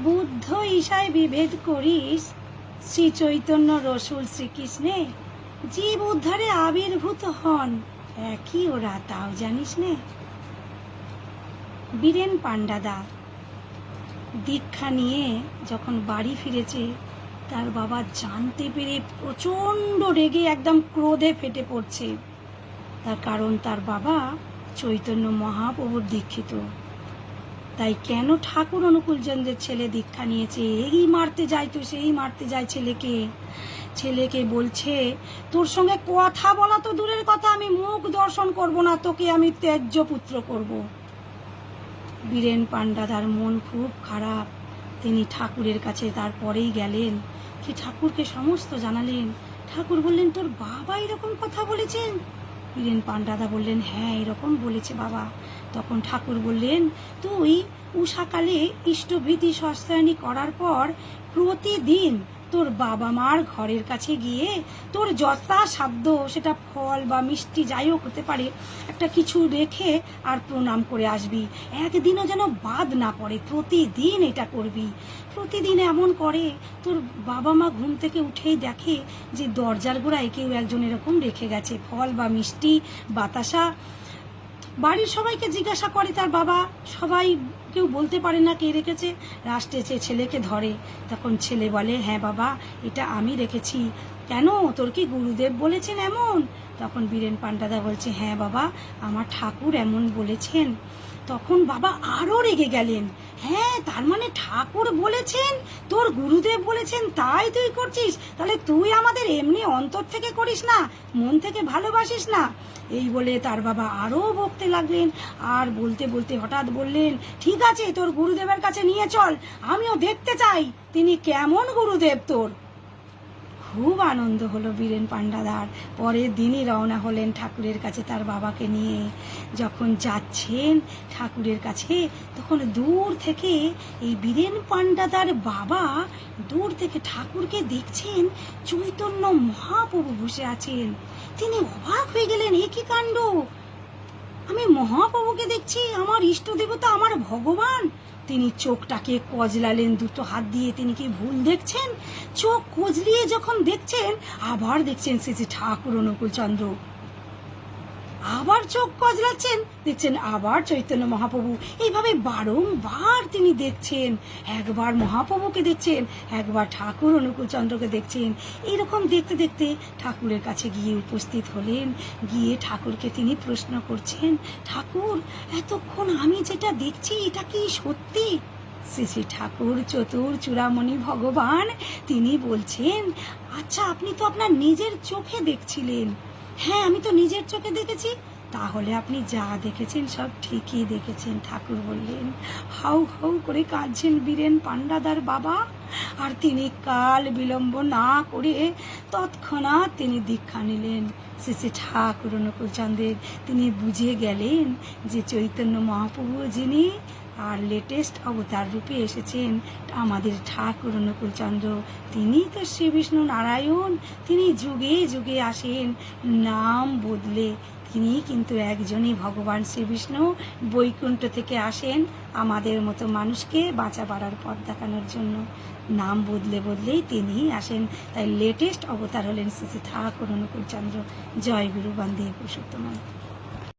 বুদ্ধ ঈশায় বিভেদ করিস, শ্রী চৈতন্য রসুল শ্রীকৃষ্ণে জীব উদ্ধারে আবির্ভূত হন একই ওরা, তাও জানিস নে। বীরেন পান্ডাদা দীক্ষা নিয়ে যখন বাড়ি ফিরেছে, তার বাবা জানতে পেরে প্রচণ্ড রেগে একদম ক্রোধে ফেটে পড়ছে। তার কারণ তার বাবা চৈতন্য মহাপ্রভুর দীক্ষিত। তাই কেন ঠাকুর অনুকূলচন্দ্রের ছেলে দীক্ষা নিয়েছে, এই মারতে যায় তো সেই মারতে যায় ছেলেকে বলছে, তোর সঙ্গে কথা বলা তো দূরের কথা, আমি মুখ দর্শন করব না, তোকে আমি ত্যায্য পুত্র করব। বীরেন পান্ডাদার মন খুব খারাপ। তিনি ঠাকুরের কাছে তারপরেই গেলেন, কি ঠাকুরকে সমস্ত জানালেন। ঠাকুর বললেন, তোর বাবা এরকম কথা বলেছেন? বীরেন পান্ডাদা বললেন, হ্যাঁ এরকম বলেছে বাবা। তখন ঠাকুর বললেন, তুই উষাকালে ইষ্টভীতি সস্তায়নী করার পর প্রতিদিন তোর বাবা মার ঘরের কাছে গিয়ে তোর যথাসাধ্য, সেটা ফল বা মিষ্টি যাই হোক হতে পারে, একটা কিছু রেখে আর প্রণাম করে আসবি। একদিনও যেন বাদ না পড়ে, প্রতিদিন এটা করবি। প্রতিদিন এমন করে তোর বাবা মা ঘুম থেকে উঠেই দেখে যে দরজার গোড়ায় কেউ একজন এরকম রেখে গেছে ফল বা মিষ্টি, বাতাসা। বাড়ির সবাইকে জিজ্ঞাসা করে তার বাবা, সবাই কেউ বলতে পারে না কে রেখেছে। লাস্টে ছেলেকে ধরে, তখন ছেলে বলে, হ্যাঁ বাবা এটা আমি রেখেছি। কেন, তোর কি গুরুদেব বলেছেন এমন? তখন বীরেন পান্ডাদা বলছে, হ্যাঁ বাবা আমার ঠাকুর এমন বলেছেন। তখন বাবা আরও রেগে গেলেন, হ্যাঁ তার মানে ঠাকুর বলেছেন, তোর গুরুদেব বলেছেন, তাই তুই করছিস? তাহলে তুই আমাদের এমনি অন্তর থেকে করিস না, মন থেকে ভালোবাসিস না। এই বলে তার বাবা আরও বকতে লাগলেন। আর বলতে বলতে হঠাৎ বললেন, ঠিক আছে তোর গুরুদেবের কাছে নিয়ে চল, আমিও দেখতে চাই তিনি কেমন গুরুদেব তোর। খুব আনন্দ হলো বীরেন পান্ডাদার। পরের দিনই রওনা হলেন ঠাকুরের কাছে তার বাবাকে নিয়ে। যখন যাচ্ছেন ঠাকুরের কাছে, তখন দূর থেকে এই বীরেন পান্ডাদার বাবা দূর থেকে ঠাকুরকে দেখছেন, চৈতন্য মহাপ্রভু বসে আছেন। তিনি অবাক হয়ে গেলেন, এ কি কাণ্ড, আমি মহাপ্রভুকে দেখছি, আমার ইষ্ট দেবতা, আমার ভগবান। তিনি চোখটাকে কজলালেন দুটো হাত দিয়ে, তিনি কি ভুল দেখছেন? চোখ কজলিয়ে যখন দেখছেন, আবার দেখছেন শ্রী ঠাকুর অনুকূলচন্দ্র। আবার চোখ কজলাচ্ছেন, দেখছেন আবার চৈতন্য মহাপ্রভু। এইভাবে বারংবার তিনি দেখছেন, একবার মহাপ্রভুকে দেখছেন, একবার ঠাকুর অনুকূলচন্দ্রকে দেখছেন। এরকম দেখতে দেখতে ঠাকুরের কাছে গিয়ে উপস্থিত হলেন। গিয়ে ঠাকুরকে তিনি প্রশ্ন করছেন, ঠাকুর এতক্ষণ আমি যেটা দেখছি এটা কি সত্যি? শ্রী ঠাকুর চতুর চূড়ামণি ভগবান তিনি বলছেন, আচ্ছা আপনি তো আপনার নিজের চোখে দেখছিলেন। হ্যাঁ আমি তো নিজের চোখে দেখেছি। তাহলে আপনি যা দেখেছেন সব ঠিকই দেখেছেন। ঠাকুর বললেন। হাউ হাউ করে কাঁদছেন বীরেন পান্ডাদার বাবা। আর তিনি কাল বিলম্ব না করে তৎক্ষণাৎ তিনি দীক্ষা নিলেন শ্রী ঠাকুর অনুকূলচন্দ্রের। তিনি বুঝে গেলেন যে চৈতন্য মহাপ্রভু যিনি আর লেটেস্ট অবতার রূপে এসেছেন আমাদের ঠাকুর অনুকূলচন্দ্র, তিনি তো শ্রী বিষ্ণু নারায়ণ। তিনি যুগে যুগে আসেন নাম বদলে। তিনি কিন্তু একজনই ভগবান শ্রী বিষ্ণু, বৈকুণ্ঠ থেকে আসেন আমাদের মতো মানুষকে বাঁচা বাড়ার পথ দেখানোর জন্য। নাম বদলে বদলেই তিনি আসেন। তাই লেটেস্ট অবতার হলেন শ্রী ঠাকুর অনুকূলচন্দ্র। জয় গুরু বন্দে পুরুষোত্তম।